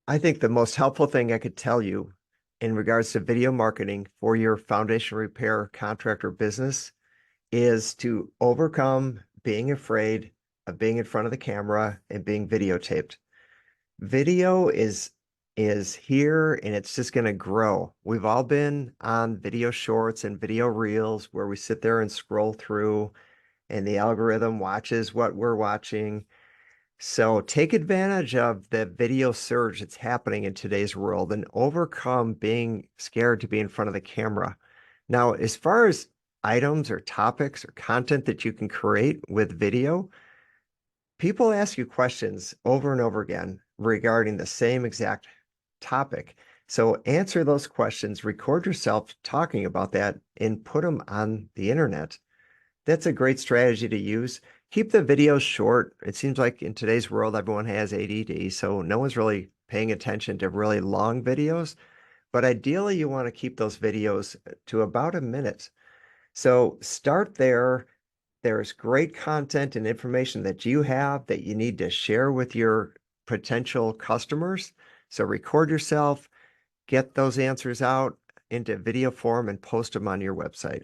I think the most helpful thing I could tell you in regards to video marketing for your foundation repair contractor business is to overcome being afraid of being in front of the camera and being videotaped. Video is here and it's just going to grow. We've all been on video shorts and video reels where we sit there and scroll through and the algorithm watches what we're watching. So take advantage of the video surge that's happening in today's world and overcome being scared to be in front of the camera. Now, as far as items or topics or content that you can create with video, people ask you questions over and over again regarding the same exact topic. So answer those questions, record yourself talking about that, and put them on the internet. That's a great strategy to use. Keep the videos short. It seems like in today's world, everyone has ADD, so no one's really paying attention to really long videos. But ideally, you want to keep those videos to about a minute. So start there. There's great content and information that you have that you need to share with your potential customers. So record yourself, get those answers out into video form, and post them on your website.